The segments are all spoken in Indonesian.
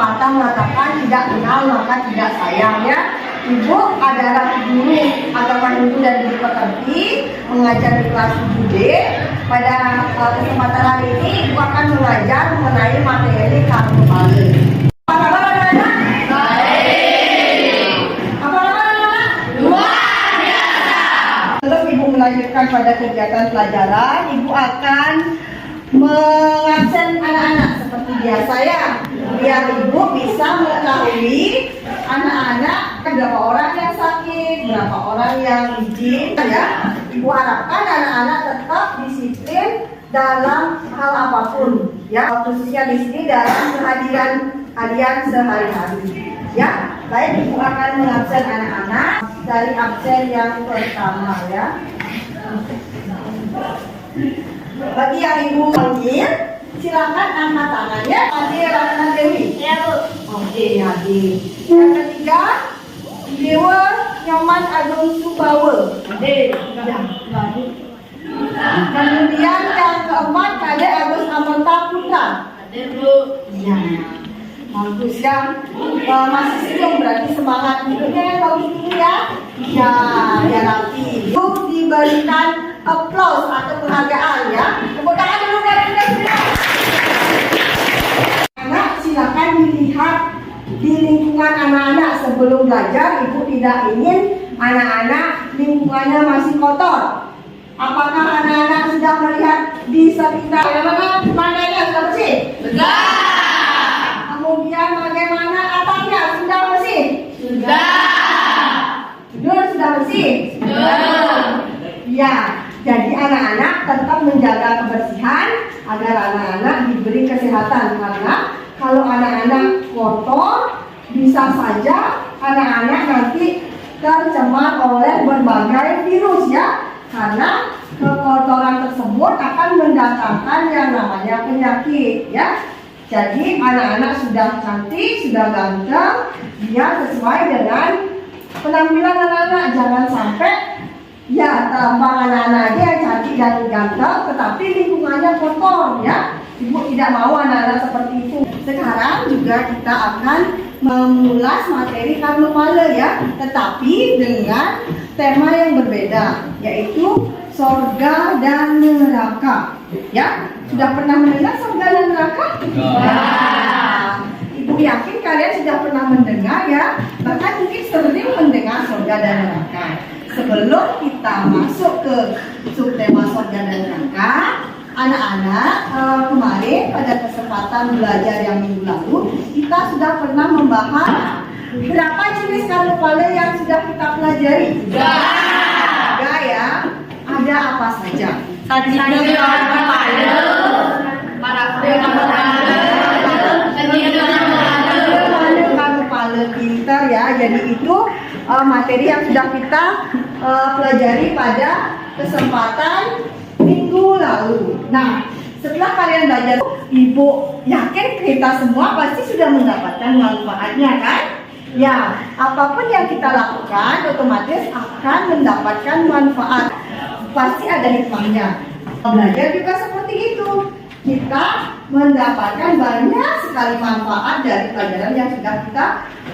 pepatah mengatakan tidak kenal maka tidak sayang ya. Ibu adalah guru agama Hindu dan Budi Pekerti, mengajar di kelas 7D. Pada kesempatan hari ini Ibu akan mengajar mengenai materi karma pale. Apa kabar anak-anak? Baik. Apa kabar anak-anak? Luar biasa. Sebelum Ibu melanjutkan pada kegiatan pelajaran, Ibu akan mengabsen anak-anak seperti biasa ya, biar Ibu bisa mengetahui anak-anak berapa orang yang sakit, berapa orang yang izin ya. Ibu harapkan anak-anak tetap disiplin dalam hal apapun ya, khususnya di sini dalam kehadiran kalian sehari-hari ya. Baik, Ibu akan mengabsen anak-anak dari absen yang pertama ya. Bagi yang Ibu panggil, silakan angkat tangannya. Ade Ratna Dewi. Ya Bu. Oke, Ade. Yang ketiga, Dewa Nyoman Agung Subawa. Ade. Ya. Kemudian yang keempat, Kade Agus Amanta Putra. Ade Bu. Ya. Bagus ya. Masih senyum berarti semangat hidupnya yang bagus dulu ya. Ya, ya rapi. Ibu diberikan applause atau penghargaan ya. Tepuk tangan dulu dari kita. Anak silakan dilihat di lingkungan anak-anak sebelum belajar. Ibu tidak ingin anak-anak lingkungannya masih kotor. Apakah anak-anak sudah melihat di sekitar mana sudah bersih? Sudah. Kemudian bagaimana atapnya sudah bersih? Sudah. Tidur sudah bersih? Sudah. Ya, jadi anak-anak tetap menjaga kebersihan agar anak-anak diberi kesehatan, karena kalau anak-anak kotor bisa saja anak-anak nanti tercemar oleh berbagai virus ya, karena kekotoran tersebut akan mendatangkan yang namanya penyakit ya. Jadi anak-anak sudah cantik, sudah ganteng, dia sesuai dengan penampilan anak-anak. Jangan sampai ya tampang anak-anak aja yang cantik dan ganteng, tetapi lingkungannya kotor ya. Ibu tidak mau anak-anak seperti itu. Sekarang juga kita akan mengulas materi karma pale ya, tetapi dengan tema yang berbeda, yaitu sorga dan neraka ya. Sudah pernah mendengar sorga dan neraka? Ya. Ibu yakin kalian sudah pernah mendengar ya, bahkan mungkin sering mendengar sorga dan neraka. Sebelum kita masuk ke subtema sorga dan neraka, anak-anak kemarin pada kesempatan belajar yang minggu lalu kita sudah pernah membahas berapa jenis karma pale yang sudah kita pelajari. Tiga ya. Ada apa saja? Tadi karma pale, para karma pale pintar ya. Jadi itu materi yang sudah kita pelajari pada kesempatan minggu lalu. Nah, setelah kalian belajar, Ibu yakin kita semua pasti sudah mendapatkan manfaatnya kan? Ya, apapun yang kita lakukan otomatis akan mendapatkan manfaat. Pasti ada hikmahnya. Belajar juga seperti itu. Kita mendapatkan banyak sekali manfaat dari pelajaran yang sudah kita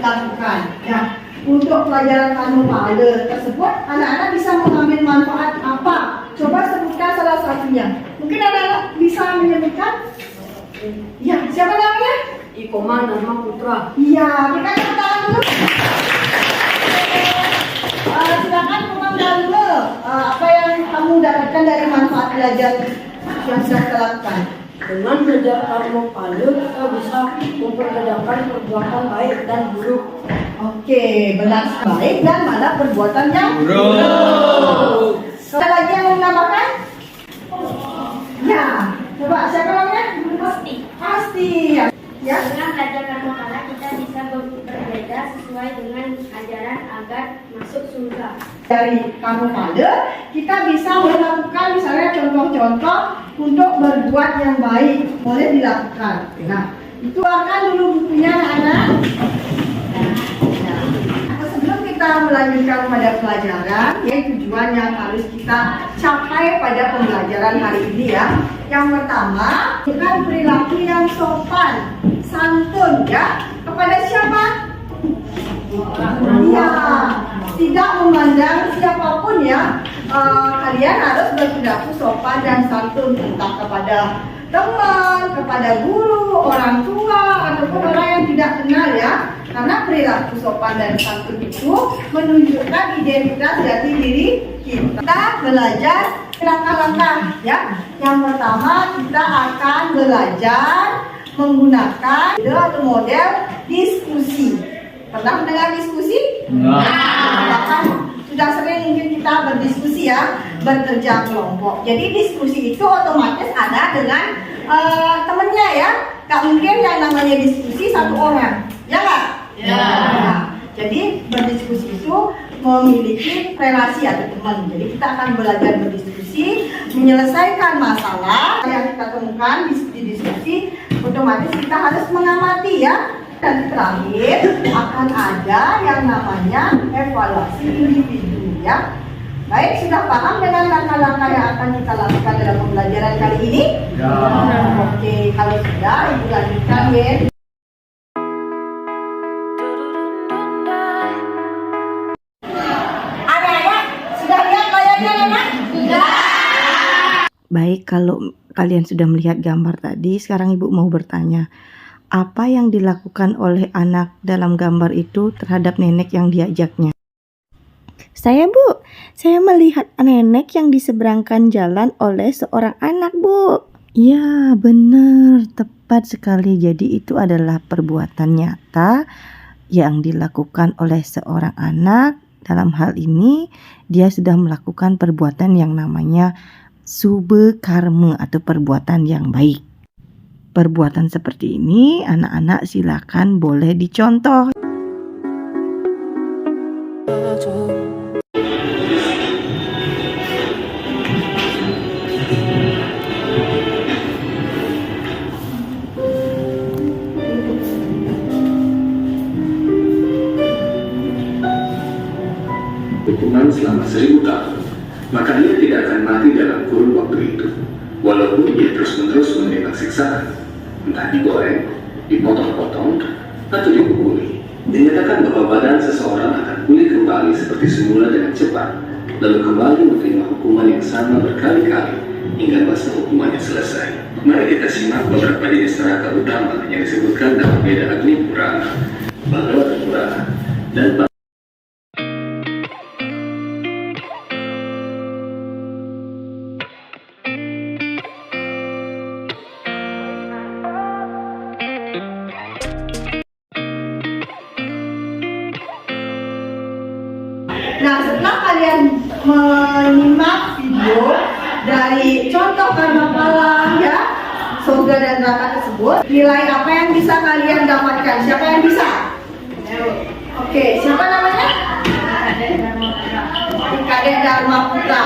lakukan. Ya, untuk pelajaran karma pale tersebut, anak-anak bisa mengambil manfaat apa? Coba sebutkan salah satunya. Mungkin anak-anak bisa menyebutkan? Ya, siapa namanya? Ikoman Dharma Putra. Iya, berikan tepuk tangan dulu. Silakan komentar dulu. Apa yang kamu dapatkan dari manfaat belajar yang sudah kita lakukan? Dengan belajar karma pale, kita bisa memperbedakan perbuatan baik dan buruk. Oke, benar. Baik dan mana perbuatan yang buruk. Ada lagi yang mau menambahkan? Ya, coba siapa namanya? Pasti. Pasti. Ya. Dengan belajar karma pala kita bisa berbeda sesuai dengan ajaran agar masuk surga. Dari karma pale kita bisa melakukan misalnya contoh-contoh untuk berbuat yang baik, boleh dilakukan. Nah, itu akan dulu bukunya anak-anak. Sebelum kita melanjutkan pada pelajaran, ya tujuan yang harus kita capai pada pembelajaran hari ini ya. Yang pertama, dengan perilaku yang sopan, santun ya. tidak memandang siapapun ya. Kalian harus berperilaku sopan dan santun, entah kepada teman, kepada guru, orang tua, ataupun orang yang tidak kenal ya. Karena perilaku sopan dan santun itu menunjukkan identitas jati diri kita. Kita belajar langkah-langkah ya. Yang pertama kita akan belajar menggunakan atau model diskusi. Pernah mendengar diskusi? Bahkan sudah sering mungkin kita berdiskusi ya, bekerja kelompok. Jadi diskusi itu otomatis ada dengan temennya ya. Gak mungkin yang namanya diskusi satu orang, ya nggak? Ya. Nah, jadi berdiskusi itu memiliki relasi atau teman. Jadi kita akan belajar berdiskusi, menyelesaikan masalah yang kita temukan di diskusi. Otomatis kita harus mengamati ya. Dan terakhir akan ada yang namanya evaluasi individu ya. Baik, sudah paham dengan langkah-langkah yang akan kita lakukan dalam pembelajaran kali ini? Ya. Oke, kalau sudah, Ibu lanjutkan ya. Anak-anak, sudah lihat layarnya anak? Sudah. Baik, kalau kalian sudah melihat gambar tadi, sekarang Ibu mau bertanya. Apa yang dilakukan oleh anak dalam gambar itu terhadap nenek yang diajaknya? Saya melihat nenek yang diseberangkan jalan oleh seorang anak, Bu. Ya, benar, tepat sekali. Jadi itu adalah perbuatan nyata yang dilakukan oleh seorang anak. Dalam hal ini, dia sudah melakukan perbuatan yang namanya sube karma atau perbuatan yang baik. Perbuatan seperti ini anak-anak silakan boleh dicontoh. Hukuman selama 1000 tahun, maka ia tidak akan mati dalam kurun waktu itu, walaupun ia terus-menerus menerima siksaan, entah digoreng, dipotong-potong, atau dipukuli. Dinyatakan bahwa badan seseorang akan pulih kembali seperti semula dengan cepat, lalu kembali menerima hukuman yang sama berkali-kali hingga masa hukumannya selesai. Mari kita simak beberapa jenis neraka utama yang disebutkan dalam Veda Agni Purana, Bhagavad Purana, dan Nah, setelah kalian menyimak video dari contoh karma pala ya, surga dan neraka tersebut, nilai apa yang bisa kalian dapatkan? Siapa yang bisa? Oke, siapa namanya? Kadek Dharma Putra.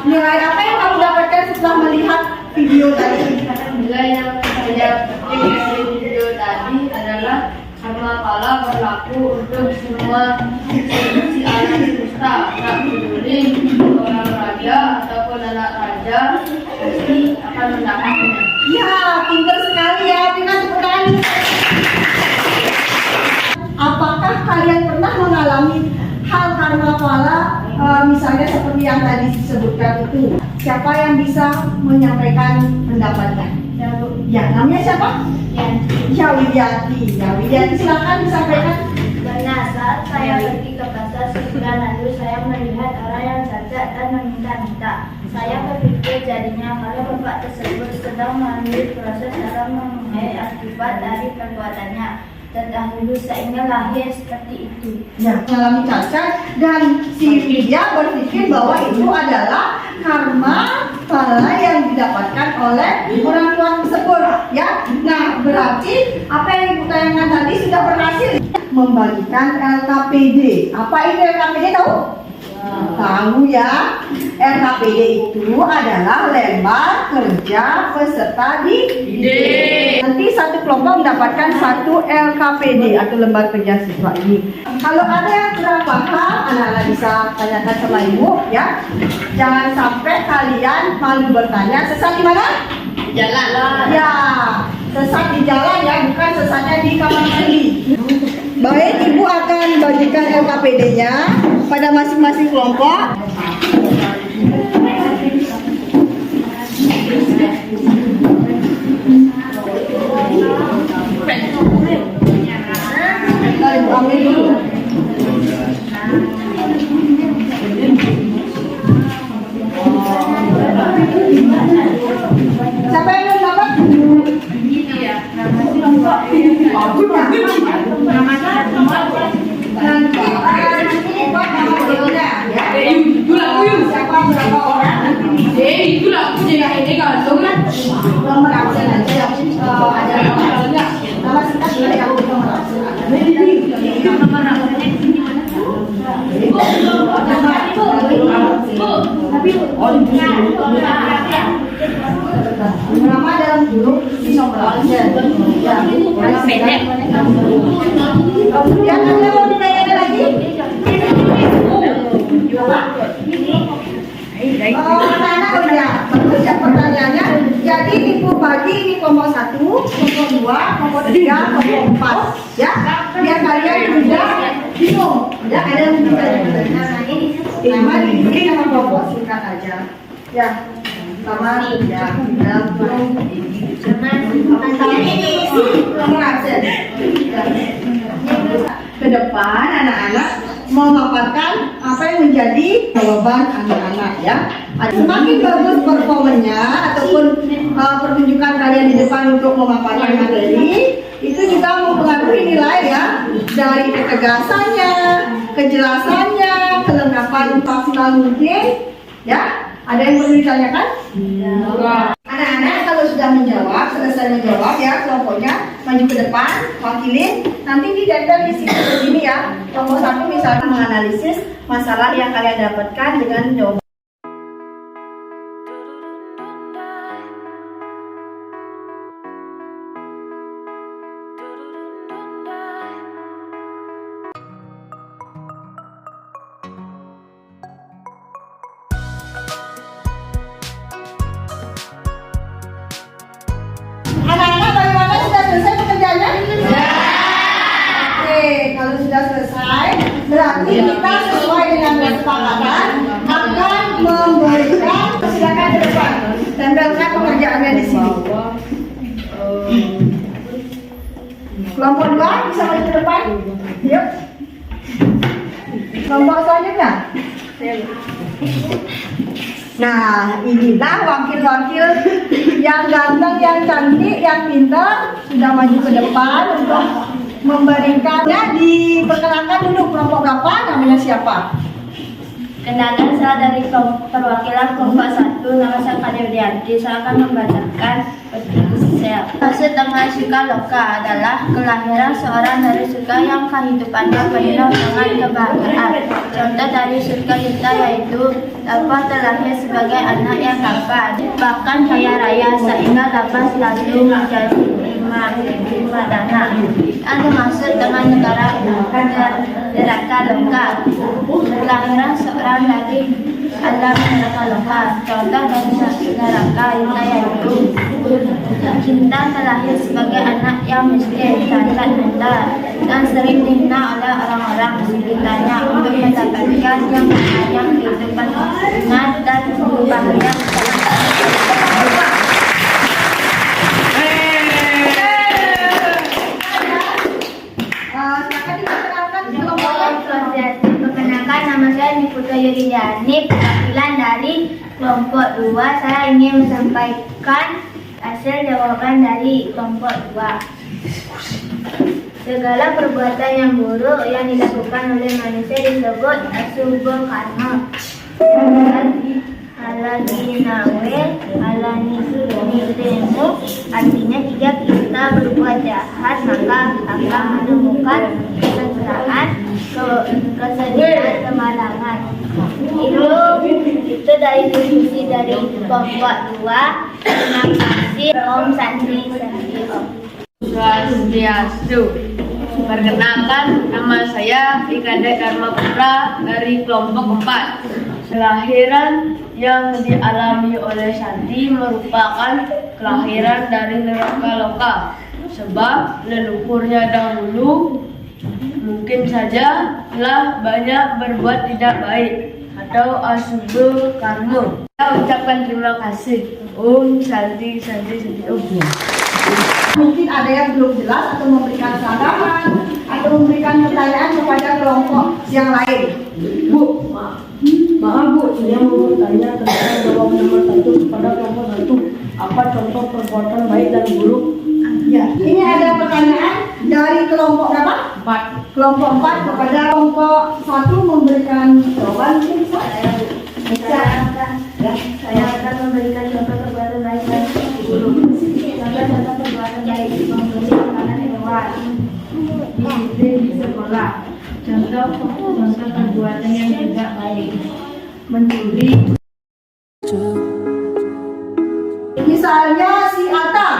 Nilai apa yang kamu dapatkan setelah melihat video tadi? Nilai yang saya petik dari video tadi adalah karma pala berlaku untuk semua si anak semesta, tak peduli orang raja ataupun anak raja, pasti akan mendapatnya. Ya, pintar sekali ya. Tinggal tepuk tangan. Apakah kalian pernah mengalami hal karma pala, misalnya seperti yang tadi disebutkan itu? Siapa yang bisa menyampaikan pendapatnya? Ya, namanya siapa? Ya, Widyati. Ya, Widyati silakan disampaikan. Benar, saat saya pergi ke pasar surga, lalu saya melihat orang yang cacat dan meminta-minta. Saya berpikir jadinya kalau bapak tersebut sedang melalui proses dalam memenuhi akibat dari perbuatannya. Terdahulu sehingga lahir seperti itu. Ya, mengalami cacat dan si Widya berpikir bahwa itu adalah karma pala yang didapatkan oleh orang tua tersebut. Ya, nah berarti apa yang ibu tayangkan tadi sudah berhasil membagikan LKPD. Apa itu LKPD tahu? Tahu ya, LKPD itu adalah lembar kerja peserta didik. Nanti satu kelompok mendapatkan satu LKPD atau lembar kerja siswa ini. Kalau ada yang kurang paham, anak-anak bisa tanyakan sama ibu ya. Jangan sampai kalian malu bertanya. Sesat di mana? Jalan. Ya, sesat di jalan ya, bukan sesatnya di kamar mandi. Baik, ibu akan bagikan LKPD. APD-nya pada masing-masing kelompok. Kita Ibu ambil dulu. Siapa yang belum dapat? Siapa berapa orang? Nomor absen aja. Nama singkat sudah yang nomor absen nama dalam huruf di nomor absen. Kemudian Anda mau ditanya lagi? Anak-anak udah bagus ya pertanyaannya. Jadi ibu bagi ini kelompok 1, kelompok 2, kelompok 3, kelompok 4 ya. Biar kalian tidak bingung. Ya, ada yang bertanya. Nama ini nama kelompok singkat aja. Ya. Sama ya dalam burung ini isi nomor absen. Ke depan anak-anak memaparkan apa yang menjadi jawaban anak-anak ya. Semakin bagus performanya ataupun pertunjukan kalian di depan untuk memaparkan materi, itu juga mempengaruhi nilai ya, dari ketegasannya, kejelasannya, kelengkapan maksimal mungkin ya. Ada yang perlu ditanyakan? Anak-anak kalau sudah menjawab, selesai menjawab ya kelompoknya maju ke depan, wakilin, nanti ditempel di sini ya. Kelompok 1 misalnya menganalisis masalah yang kalian dapatkan dengan jawaban. Anak-anak bagaimana, sudah selesai pekerjaannya? Ya. Oke, kalau sudah selesai, berarti kita sesuai dengan kesepakatan akan memberikan, silakan ke depan, tempelkan pekerjaannya di sini. Kelompok 2 bisa maju ke depan, yuk. Kelompok selanjutnya. Nah, inilah wakil-wakil yang ganteng, yang cantik, yang pintar sudah maju ke depan untuk memberikannya. Diperkenalkan dulu kelompok berapa, namanya siapa? Kenalkan, saya dari perwakilan kelompok 1, nama saya Kade Widianti. Saya akan membacakan saya. Setengah suka loka adalah kelahiran seorang dari suka yang kehidupannya penuh dengan kebahagiaan. Contoh dari suka kita yaitu dapat terlahir sebagai anak yang tampan, bahkan kaya raya, sehingga dapat selalu menjadi primadona. Ada maksud dengan negara neraka loka, kelahiran seorang dari alam neraka loka. Contoh dari neraka kita yaitu cinta terlahir sebagai anak yang miskin, cacat mental, dan sering dihina oleh orang-orang sekitarnya untuk mendapatkan yang namanya kehidupan senang dan bahagia. Perkenalkan, nama saya Niputra Yuridani, perwakilan dari kelompok 2. Saya ingin menyampaikan hasil jawaban dari kelompok 2. Segala perbuatan yang buruk yang dilakukan oleh manusia disebut asubul karma. Alagi nawe, alani nitemu. Artinya jika kita berbuat jahat maka akan menemukan kesengsaraan, kesedihan, kemalangan. Itu dari diskusi dari kelompok 2. Terima kasih. Om Santi Santi Om. Swastiastu. Perkenalkan, nama saya Ikade Dharma Putra dari kelompok 4. Kelahiran yang dialami oleh Santi merupakan kelahiran dari neraka loka, sebab leluhurnya dahulu Mungkin saja telah banyak berbuat tidak baik atau asubul karma. Kita ucapkan terima kasih. Om Santi Santi Santi Om. Mungkin ada yang belum jelas atau memberikan saran atau memberikan pertanyaan kepada kelompok yang lain. Bu, maaf Bu, saya mau bertanya tentang jawab nomor 1 kepada kelompok 1. Apa contoh perbuatan baik dan buruk? Ya, ini ada pertanyaan dari kelompok berapa? 4. Kelompok 4 kepada kelompok 1 memberikan jawaban. Saya akan memberikan contoh perbuatan baik dan buruk. Contoh perbuatan baik: memberi makanan hewan, disiplin di sekolah. Contoh perbuatan yang tidak baik: mencuri. Misalnya si Ata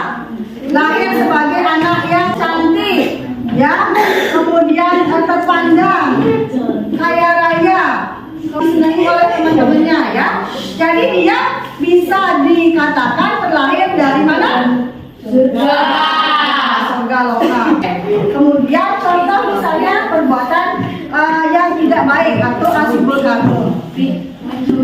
lahir sebagai anak yang cantik, ya, kemudian terpandang, kaya raya, disenangi oleh teman-temannya, ya. Jadi dia bisa dikatakan terlahir dari mana? Surga lokal. Kemudian contoh misalnya perbuatan yang tidak baik atau asibul karma.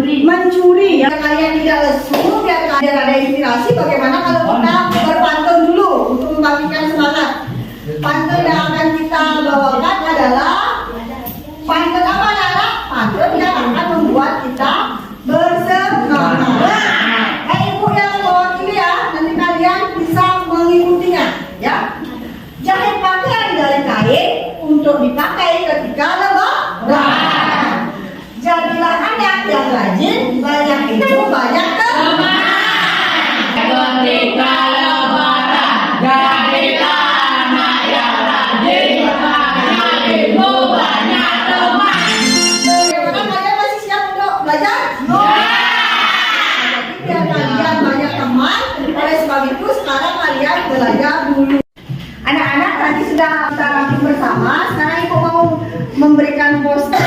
Mencuri, ya, kalian tidak lesu, biar kalian ada inspirasi. Bagaimana kalau kita berpantun dulu untuk membangkitkan semangat? Pantun yang akan kita bawakan adalah pantun apa, anak? Pantun yang akan membuat kita bersemangat. Ibu yang mewakili, ya, nanti kalian bisa mengikutinya, ya. Jahit pakaian dari kain untuk dipakai ketika lebaran. Jadilah anak yang rajin, banyak itu banyak teman. Ketika lebaran, jadilah anak yang rajin, banyak ibu, banyak teman. Bagaimana, kalian masih siap untuk belajar? Jadi biar kalian banyak teman, oleh sebab itu sekarang kalian belajar dulu. Anak-anak tadi sudah kita rangkum bersama. Sekarang ibu mau memberikan poster.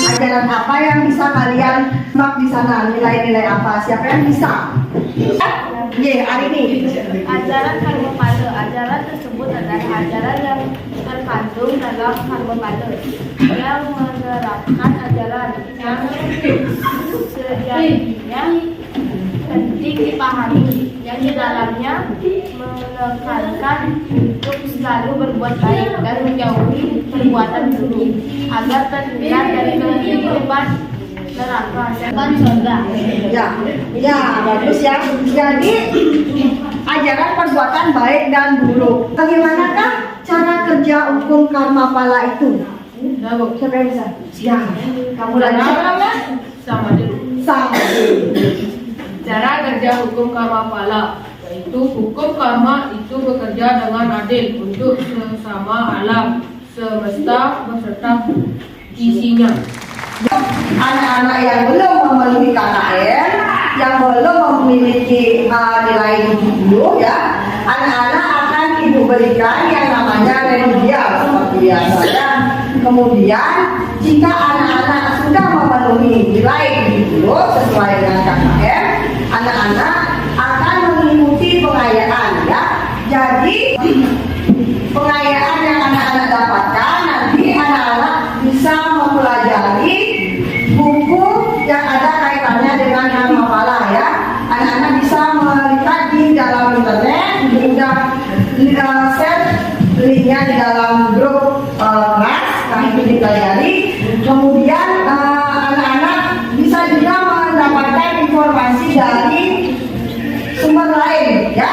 Ajaran apa yang bisa kalian mak di sana? Nilai-nilai apa? Siapa yang bisa? Hari ini. Ajaran Karmapala. Ajaran tersebut adalah ajaran yang terkandung dalam Karmapala yang menerapkan ajaran yang sejatinya penting dipahami, yang di dalamnya menekankan untuk selalu berbuat baik dan menjauhi perbuatan buruk agar terhindar dari kehidupan neraka dan surga. Ya, bagus ya. Jadi ajaran perbuatan baik dan buruk. Bagaimanakah cara kerja hukum karmapala itu? Siapa yang bisa? Ya, kamu lagi siapa namanya? Sama dulu. Sama. Cara kerja hukum karmapala, yaitu hukum karma itu bekerja dengan adil untuk sesama alam semesta beserta isinya. Anak-anak yang belum memenuhi KKN, yang belum memiliki nilai 70, ya, anak-anak akan ibu berikan yang namanya remedial seperti biasa, ya. Kemudian jika anak-anak sudah memenuhi nilai 70 sesuai dengan KKN, anak-anak akan mengikuti pengayaan, ya. Jadi pengayaan yang anak-anak dapatkan nanti anak-anak bisa mempelajari buku yang ada kaitannya dengan karmapala, ya. Anak-anak bisa melihat di dalam internet, sudah share linknya di dalam grup kelas, kami dipelajari. Kemudian anak-anak bisa juga mendapatkan informasi dari sumber lain, ya,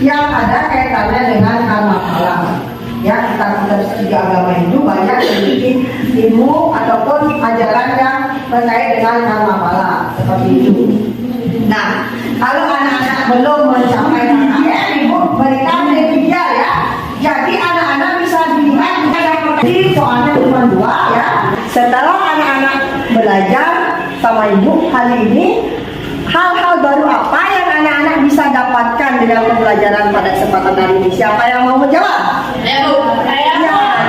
yang ada kaitannya dengan karmapala. Ya, kita studi agama itu banyak memiliki ilmu ataupun ajaran yang terkait dengan karmapala seperti itu. Nah, kalau anak-anak belum mencapai KKN, ibu berikan remedial, ya. Jadi anak-anak bisa dilihat seperti soalnya cuma 2, ya. Setelah anak-anak belajar sama ibu kali ini, hal-hal baru apa yang anak-anak bisa dapatkan dengan pembelajaran pada kesempatan hari ini? Siapa yang mau menjawab?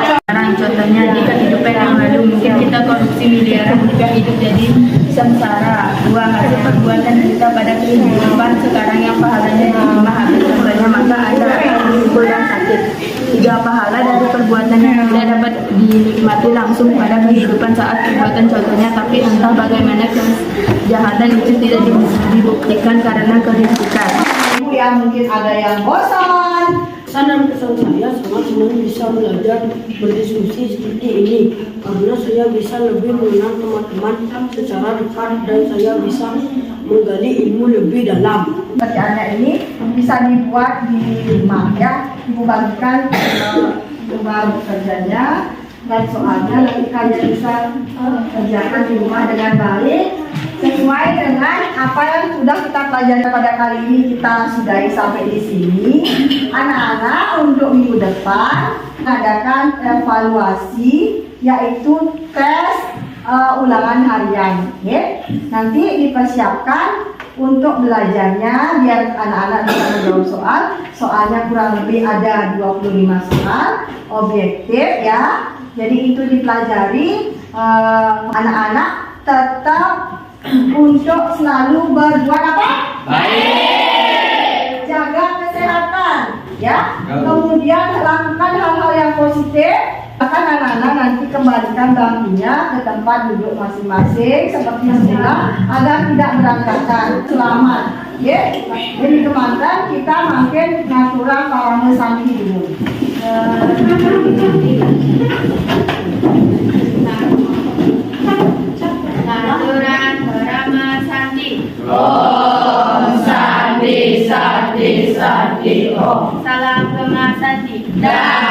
Sekarang contohnya di kehidupan yang lalu mungkin kita korupsi miliaran juga hidup jadi sengsara. 2, hasil perbuatan kita pada kehidupan sekarang yang pahalanya diterima habis semuanya maka ada akan timbul yang sakit. 3, pahala dari perbuatan yang tidak dapat dinikmati langsung pada kehidupan saat perbuatan contohnya, tapi entah bagaimana kejahatan itu tidak dibuktikan karena keributan. Ya mungkin ada yang bosan. Pesan dan kesan saya sangat senang bisa belajar berdiskusi seperti ini karena saya bisa lebih mengenal teman-teman secara dekat dan saya bisa menggali ilmu lebih dalam. Kerjaannya ini bisa dibuat di rumah ya, ibu bagikan rumah kerjanya dan soalnya nanti kalian bisa kerjakan di rumah dengan baik sesuai dengan apa yang sudah kita pelajari pada kali ini. Kita sudahi sampai di sini. Anak-anak untuk minggu depan mengadakan evaluasi yaitu tes ulangan harian. Ya. Nanti dipersiapkan untuk belajarnya biar anak-anak bisa menjawab soal. Soalnya kurang lebih ada 25 soal objektif ya. Jadi itu dipelajari, anak-anak tetap untuk selalu berbuat apa? Baik. Jaga kesehatan, ya. Kemudian lakukan hal-hal yang positif. Bahkan anak-anak nanti kembalikan bangkunya ke tempat duduk masing-masing seperti semula agar tidak berantakan. Selamat, ya. Jadi teman-teman kita makin naturang parame sampai dulu. Naturan Brahma Santi. Om Santi Santi Santi Om. Salam Brahma Santi. Dan